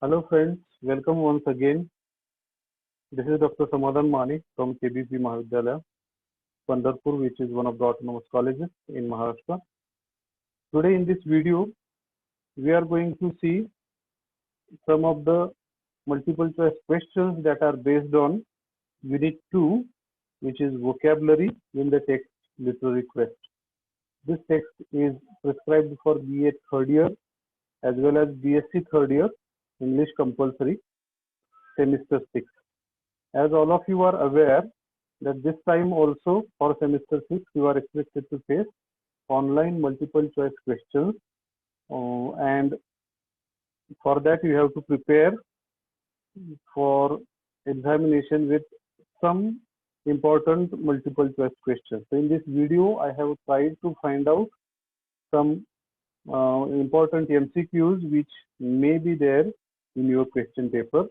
Hello friends, welcome once again. This is Dr. Samadhan Mani from KBP Mahavidyalaya, Pandharpur, which is one of the autonomous colleges in Maharashtra. Today in this video, we are going to see some of the multiple choice questions that are based on Unit 2, which is vocabulary in the text literary quest. This text is prescribed for BA third year as well as BSc third year English compulsory semester 6. As all of you are aware that this time also for semester 6 you are expected to face online multiple choice questions and for that you have to prepare for examination with some important multiple choice questions. So in this video I have tried to find out some important MCQs which may be there in your question paper.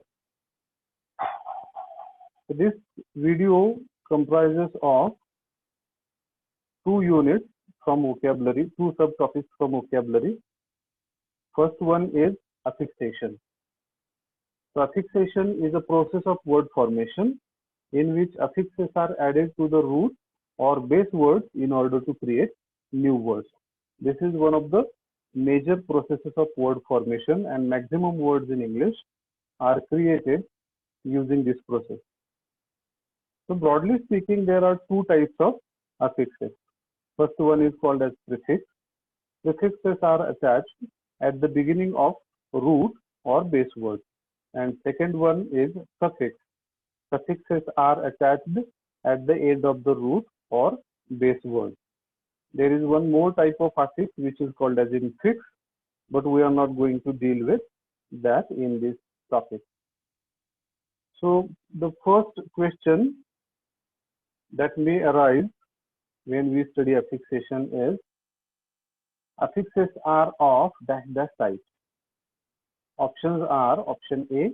So this video comprises of two units from vocabulary, two subtopics from vocabulary. First one is affixation. So affixation is a process of word formation in which affixes are added to the root or base words in order to create new words. This is one of the major processes of word formation, and maximum words in English are created using this process. So broadly speaking, there are two types of affixes. First one is called as prefix. Prefixes are attached at the beginning of root or base word. And second one is suffix. Suffixes are attached at the end of the root or base word. There is one more type of affix which is called as infix, but we are not going to deal with that in this topic. So the first question that may arise when we study affixation is, affixes are of dash dash types. Options are option A,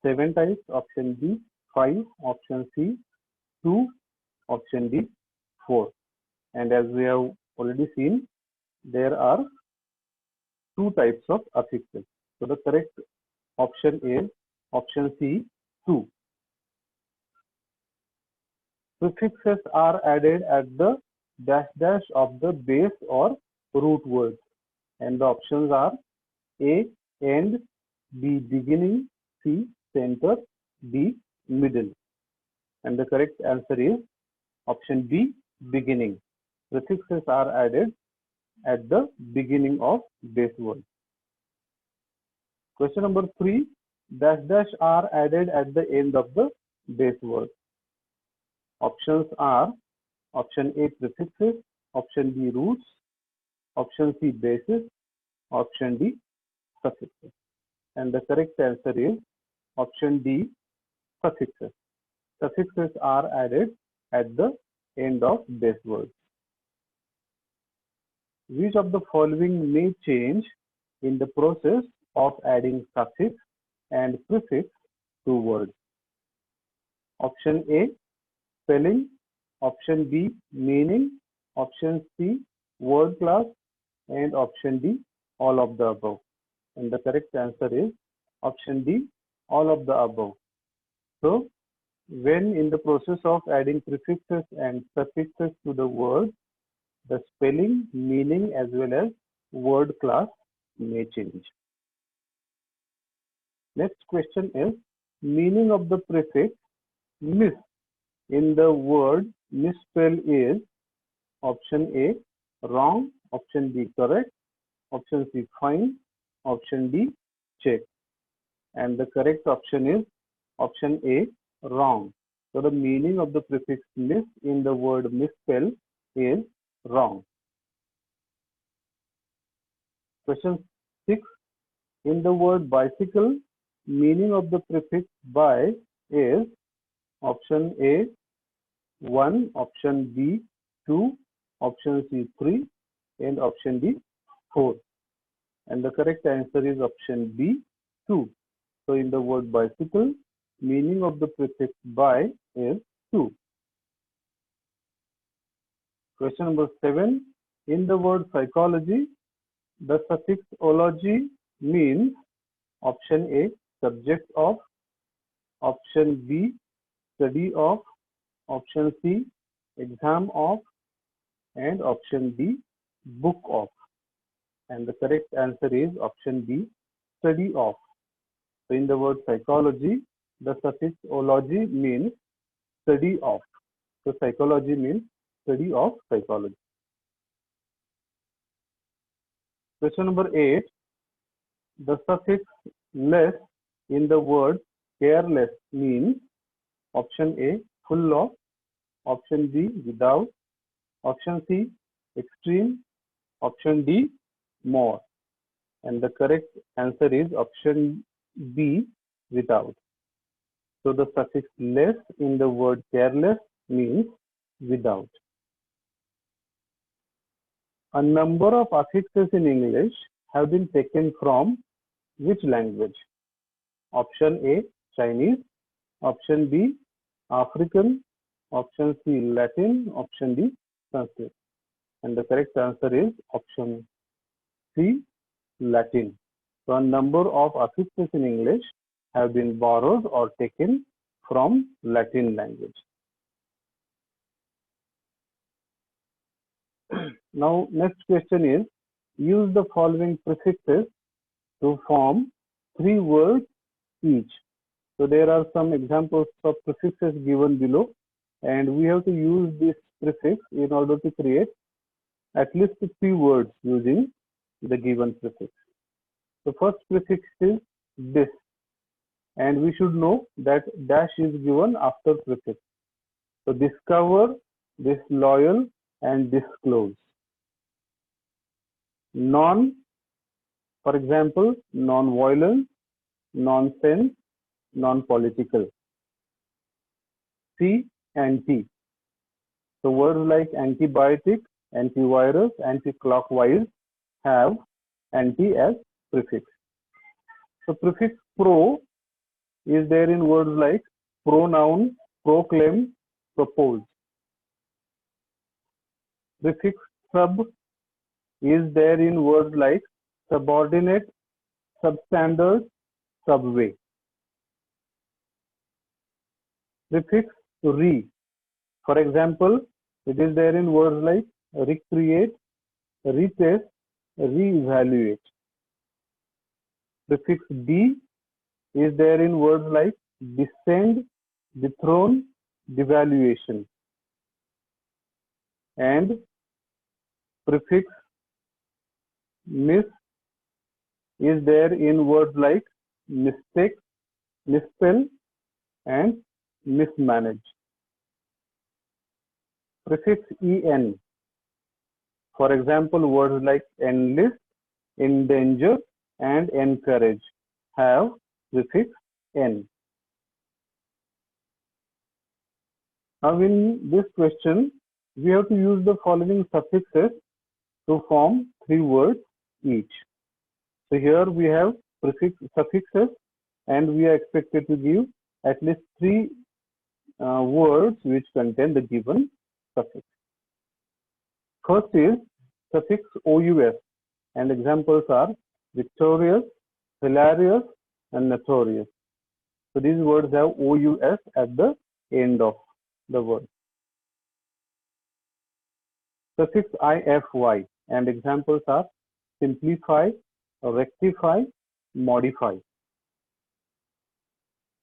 7 types, option B, 5, option C, 2, option D, 4. And as we have already seen, there are two types of affixes. So the correct option is option C, 2. Prefixes are added at the dash dash of the base or root words, and the options are A, end, B, beginning, C, center, D, middle. And the correct answer is option B, beginning. Prefixes are added at the beginning of base word. Question number 3, dash dash are added at the end of the base word. Options are option A, prefixes, option B, roots, option C, bases, option D, suffixes. And the correct answer is option D, suffixes. Suffixes are added at the end of base words. Which of the following may change in the process of adding suffix and prefix to words? Option A, spelling, option B, meaning, option C, word class, and option D, all of the above. And the correct answer is option D, all of the above. So when in the process of adding prefixes and suffixes to the word, the spelling, meaning as well as word class may change. Next question is, meaning of the prefix miss in the word misspell is option A, wrong, option B, correct, option C, fine, option D, check. And the correct option is option A, wrong. So the meaning of the prefix miss in the word misspell is wrong. Question 6, in the word bicycle, meaning of the prefix by is option A, 1, option B, 2, option C, 3, and option D, 4. And the correct answer is option B, 2. So in the word bicycle, meaning of the prefix by is 2. Question number 7, in the word psychology, the suffix ology means Option A, subject of. Option B, study of. Option C, exam of. And option D, book of. And the correct answer is option B, study of. So in the word psychology, the suffix ology means study of. So psychology means study of psychology. Question number 8. The suffix less in the word careless means option A, full of. Option B, without. Option C, extreme. Option D, more. And the correct answer is option B, without. So the suffix less in the word careless means without. A number of affixes in English have been taken from which language? Option A, Chinese. Option B, African. Option C, Latin. Option D, Sanskrit. And the correct answer is option C, Latin. So a number of affixes in English have been borrowed or taken from Latin language. Now, next question is, use the following prefixes to form 3 words each. So there are some examples of prefixes given below, and we have to use this prefix in order to create at least 3 words using the given prefix. The first prefix is dis, and we should know that dash is given after prefix. So discover, disloyal, and disclose. Non, for example, non-violent, nonsense, non-political. C, anti. So words like antibiotic, antivirus, anti-clockwise have anti as prefix. So prefix pro is there in words like pronoun, proclaim, propose. Prefix sub is there in words like subordinate, substandard, subway. Prefix re, for example, it is there in words like recreate, retest, reevaluate. Prefix d is there in words like descend, dethrone, devaluation. And prefix mis is there in words like mistake, misspell, and mismanage. Prefix en, for example, words like enlist, endanger, and encourage have prefix n. Now in this question, we have to use the following suffixes to form 3 words each. So here we have suffixes, and we are expected to give at least 3 words which contain the given suffix. First is suffix ous, and examples are victorious, hilarious, and notorious. So these words have ous at the end of the word. Suffix ify, and examples are simplify, rectify, modify.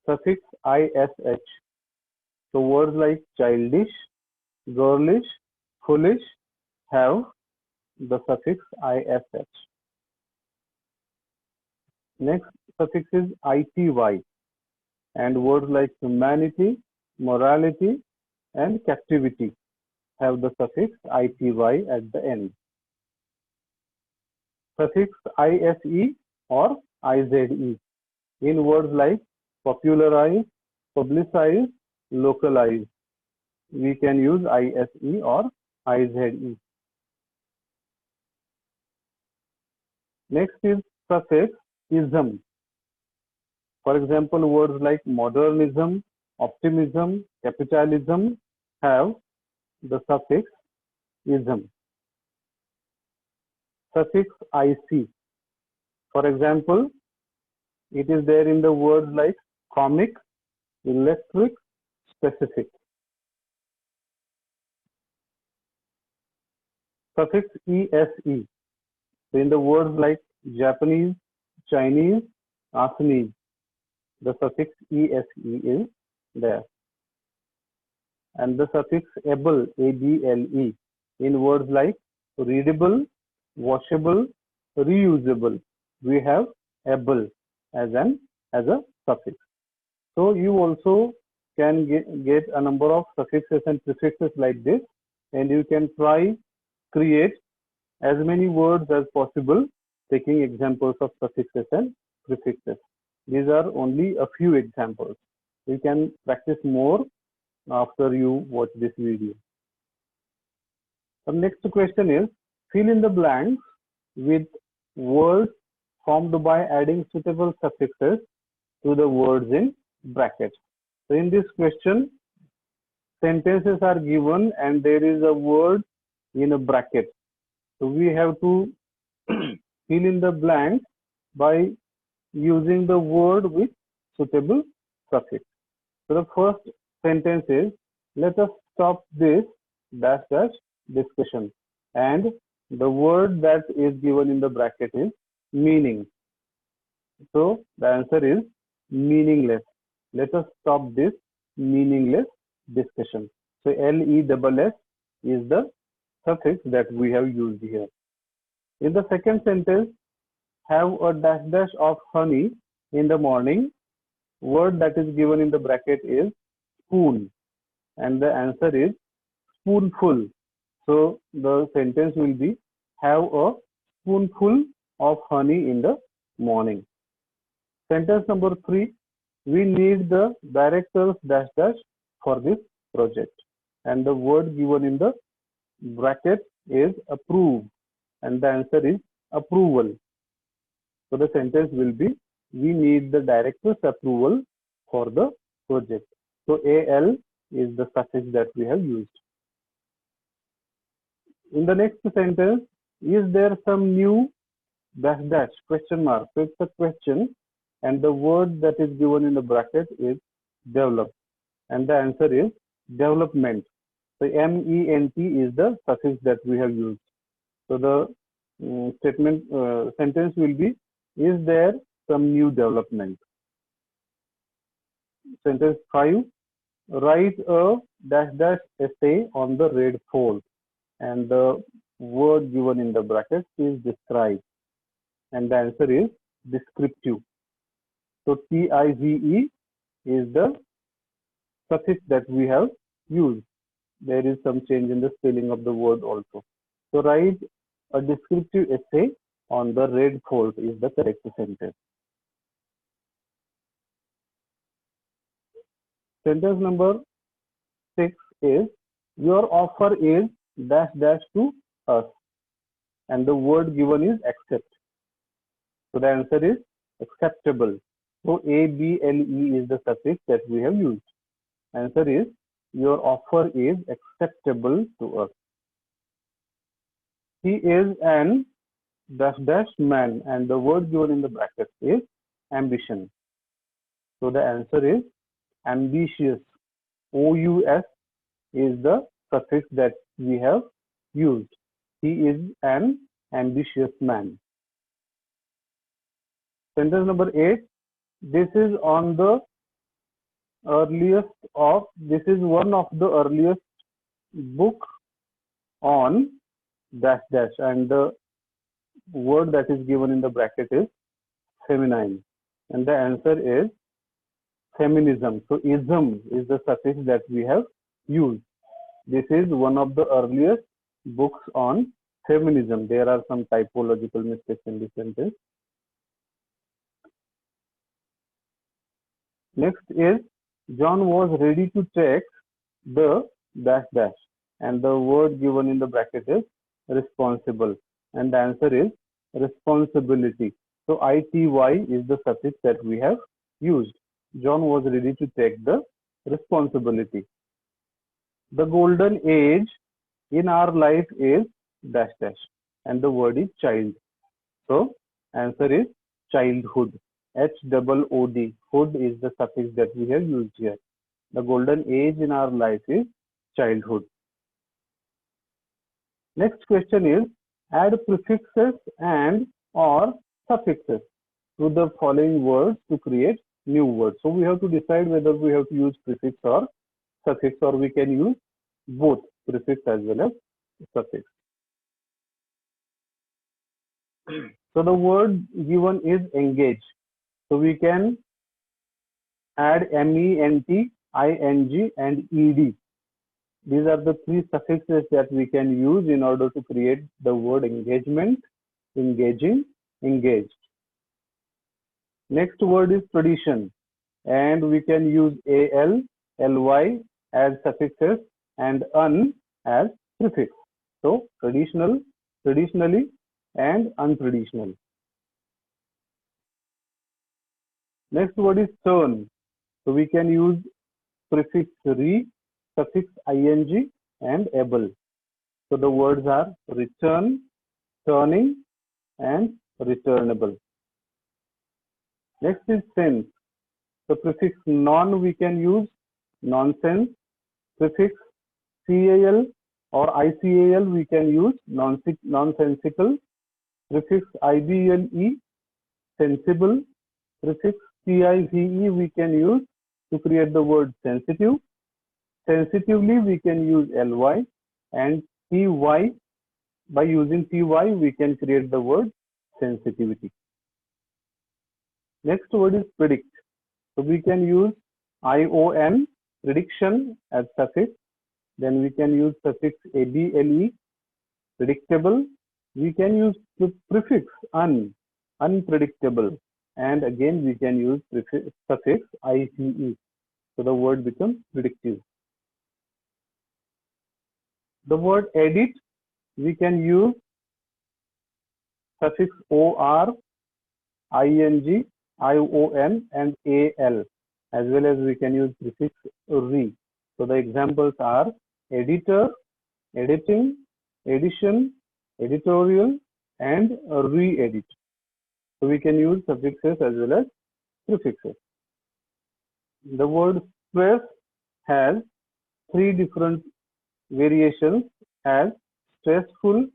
Suffix ish, so words like childish, girlish, foolish have the suffix ish. Next suffix is ity, and words like humanity, morality, and captivity have the suffix ity at the end. Suffix ise or ize in words like popularize, publicize, localize. We can use ise or ize. Next is suffix ism. For example, words like modernism, optimism, capitalism have the suffix ism. Suffix ic. For example, It is there in the words like comic, electric, specific. Suffix ese. So in the words like Japanese, Chinese, Assamese, the suffix ese is there. And the suffix able, able, in words like readable, washable, reusable, we have able as a suffix. So you also can get a number of suffixes and prefixes like this, and you can try create as many words as possible, taking examples of suffixes and prefixes. These are only a few examples. You can practice more after you watch this video. The next question is, fill in the blanks with words formed by adding suitable suffixes to the words in brackets. So in this question, sentences are given and there is a word in a bracket. So we have to fill in the blanks by using the word with suitable suffix. So the first sentence is, let us stop this dash dash discussion, and the word that is given in the bracket is meaning. So the answer is meaningless. Let us stop this meaningless discussion. So LESS is the suffix that we have used here. In the second sentence, have a dash dash of honey in the morning. Word that is given in the bracket is spoon, and the answer is spoonful. So the sentence will be, have a spoonful of honey in the morning. Sentence number 3, we need the director's dash dash for this project, and the word given in the bracket is approve, and the answer is approval. So the sentence will be, we need the director's approval for the project. So AL is the suffix that we have used. In the next sentence, is there some new dash dash question mark? So it's a question, and the word that is given in the bracket is develop, and the answer is development. So MENT is the suffix that we have used. So the sentence will be, is there some new development? Sentence 5, write a dash dash essay on the red fort, and the word given in the bracket is describe, and the answer is descriptive. So TIVE is the suffix that we have used. There is some change in the spelling of the word also. So write a descriptive essay on the red fort is the correct sentence. Sentence number 6 is, your offer is dash dash to us, and the word given is accept. So the answer is acceptable. So ABLE is the suffix that we have used. Answer is, your offer is acceptable to us. He is an dash dash man, and the word given in the bracket is ambition. So the answer is ambitious. OUS is the suffix that we have used. He is an ambitious man. Sentence number 8, this is on the earliest of, this is one of the earliest book on dash dash, and the word that is given in the bracket is feminine, and the answer is feminism. So ism is the suffix that we have used. This is one of the earliest books on feminism. There are some typological mistakes in this sentence. Next is, John was ready to take the dash dash, and the word given in the bracket is responsible, and the answer is responsibility. So ITY is the suffix that we have used. John was ready to take the responsibility. The golden age in our life is dash dash, and the word is child. So answer is childhood. H-double-O-D. Hood is the suffix that we have used here. The golden age in our life is childhood. Next question is, add prefixes and or suffixes to the following words to create new words. So we have to decide whether we have to use prefix or suffix, or we can use both prefix as well as suffix. So the word given is engage. So we can add ment, ing, and ed. These are the three suffixes that we can use in order to create the word engagement, engaging, engaged. Next word is tradition, and we can use al, ly as suffixes and un as prefix. So traditional, traditionally, and untraditional. Next word is turn. So we can use prefix re, suffix ing, and able. So the words are return, turning, and returnable. Next is sense. The prefix non we can use nonsense. Prefix cal or ical we can use nonsensical. Prefix ible sensible. Prefix tive we can use to create the word sensitive. Sensitively we can use ly, and ty, by using ty we can create the word sensitivity. Next word is predict. So we can use ion, prediction, as suffix. Then we can use suffix able, predictable. We can use prefix un, unpredictable, and again we can use suffix ice. So the word becomes predictive. The word edit, we can use suffix or, ing, ion, and al, as well as we can use prefix re. So the examples are editor, editing, edition, editorial, and re-edit. So we can use suffixes as well as prefixes. The word stress has three different variations as stressful,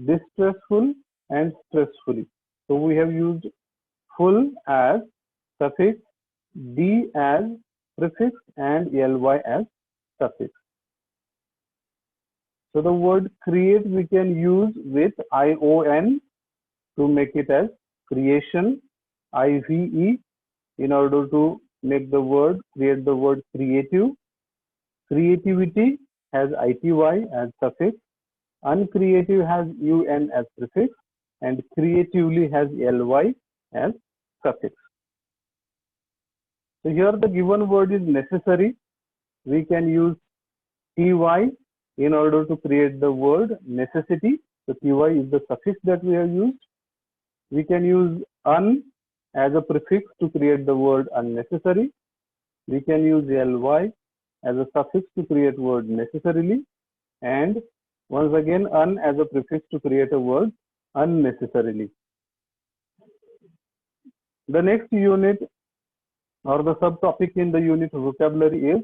distressful, and stressfully. So we have used full as suffix, d as prefix, and ly as suffix. So the word create we can use with ion to make it as creation, ive in order to make the word, create the word creative. Creativity has ity as suffix, uncreative has un as prefix, and creatively has ly as suffix. So here the given word is necessary. We can use ty in order to create the word necessity. So ty is the suffix that we have used. We can use un as a prefix to create the word unnecessary. We can use ly as a suffix to create word necessarily, and once again un as a prefix to create a word unnecessarily. The next unit or the subtopic in the unit vocabulary is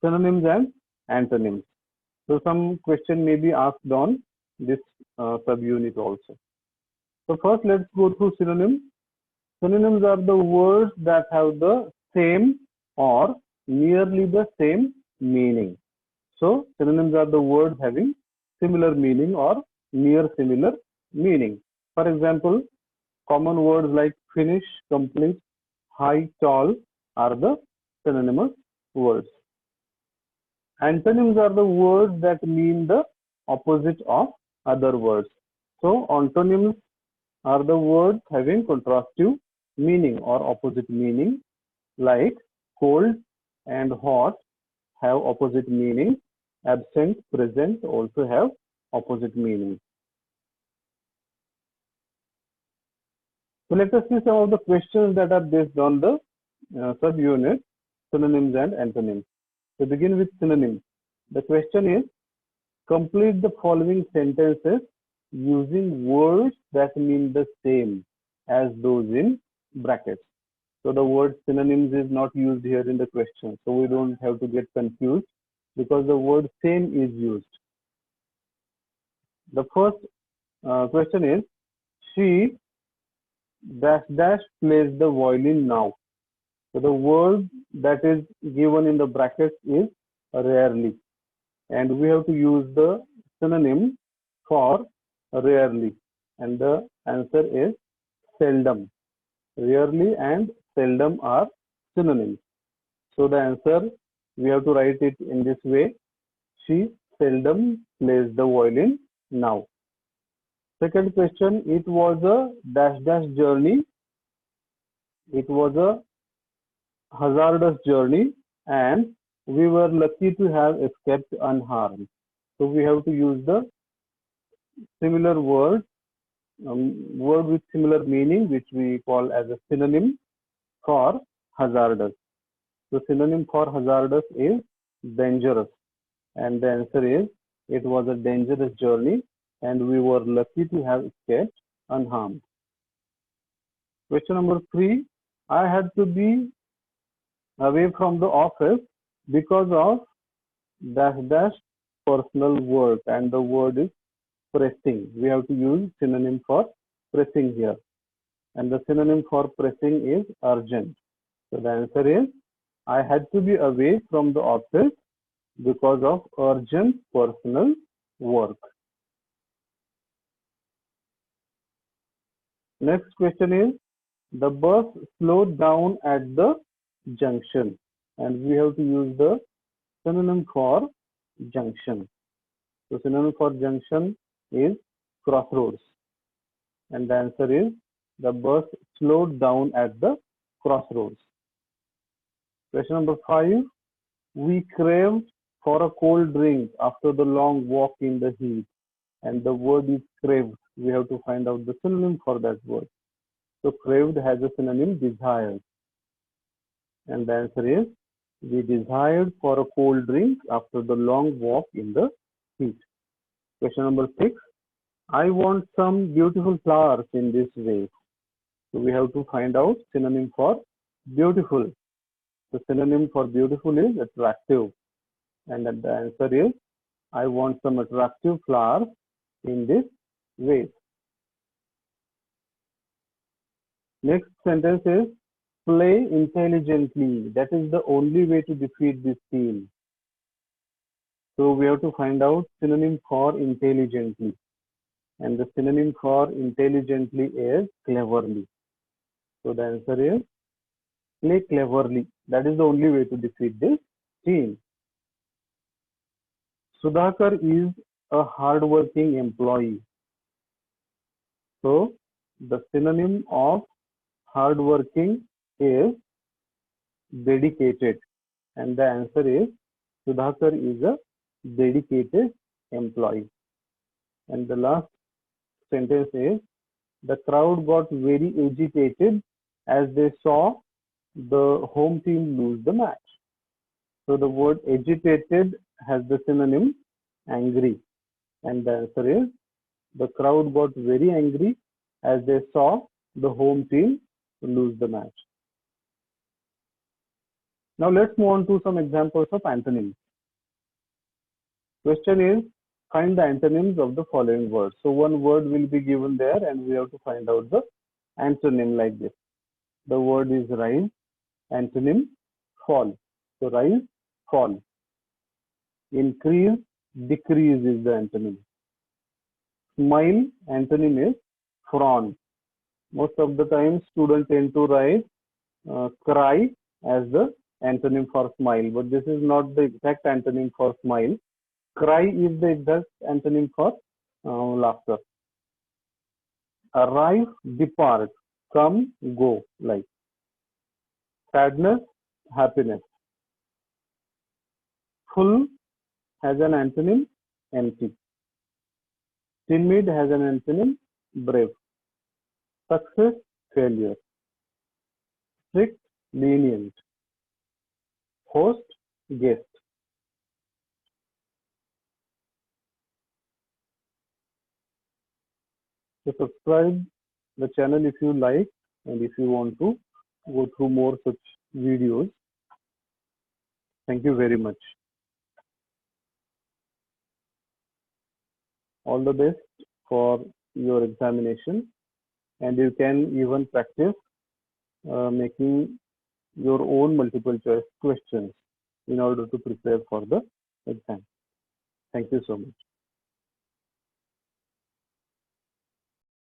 synonyms and antonyms. So some question may be asked on this subunit also. So first let's go through synonyms. Synonyms are the words that have the same or nearly the same meaning. So synonyms are the words having similar meaning or near similar meaning. For example, common words like finish, complete, high, tall are the synonymous words. Antonyms are the words that mean the opposite of other words. So antonyms are the words having contrastive meaning or opposite meaning, like cold and hot have opposite meaning. Absent, present also have opposite meaning. So let us see some of the questions that are based on the subunit synonyms and antonyms. To begin with synonyms, the question is, complete the following sentences using words that mean the same as those in brackets. So the word synonyms is not used here in the question. So we don't have to get confused because the word same is used. The first question is, she dash dash plays the violin now. So the word that is given in the brackets is rarely, and we have to use the synonym for rarely, and the answer is seldom. Rarely and seldom are synonyms. So the answer, we have to write it in this way. She seldom plays the violin now. Second question, it was a dash dash journey. It was a hazardous journey, and we were lucky to have escaped unharmed. So we have to use the similar word with similar meaning, which we call as a synonym for hazardous. The synonym for hazardous is dangerous, and the answer is it was a dangerous journey, and we were lucky to have escaped unharmed. Question number 3, I had to be away from the office because of dash dash personal work, and the word is pressing. We have to use synonym for pressing here, and the synonym for pressing is urgent. So the answer is I had to be away from the office because of urgent personal work. Next question is, the bus slowed down at the junction, and we have to use the synonym for junction. So synonym for junction is crossroads, and the answer is the bus slowed down at the crossroads. Question number 5, we craved for a cold drink after the long walk in the heat, and the word is craved. We have to find out the synonym for that word. So craved has a synonym desired, and the answer is we desired for a cold drink after the long walk in the heat. Question number 6, I want some beautiful flowers in this vase. So we have to find out synonym for beautiful. The synonym for beautiful is attractive, and the answer is I want some attractive flowers in this vase. Next sentence is play intelligently. That is the only way to defeat this team. So we have to find out synonym for intelligently, and the synonym for intelligently is cleverly. So the answer is play cleverly. That is the only way to defeat this team. Sudhakar is a hardworking employee. So the synonym of hardworking is dedicated, and the answer is Sudhakar is a dedicated employee. And the last sentence is the crowd got very agitated as they saw the home team lose the match. So the word agitated has the synonym angry, and the answer is the crowd got very angry as they saw the home team lose the match. Now let's move on to some examples of antonyms. Question is, find the antonyms of the following words. So one word will be given there, and we have to find out the antonym like this. The word is rise, antonym fall. So rise, fall. Increase, decrease is the antonym. Smile, antonym is frown. Most of the time students tend to write cry as the antonym for smile, but this is not the exact antonym for smile. Cry is the exact antonym for laughter. Arrive, depart, come, go, like. Sadness, happiness. Full has an antonym, empty. Timid has an antonym, brave. Success, failure. Strict, lenient. Host, guest. So subscribe the channel if you like, and if you want to go through more such videos. Thank you very much. All the best for your examination, and you can even practice making your own multiple choice questions in order to prepare for the exam. Thank you so much.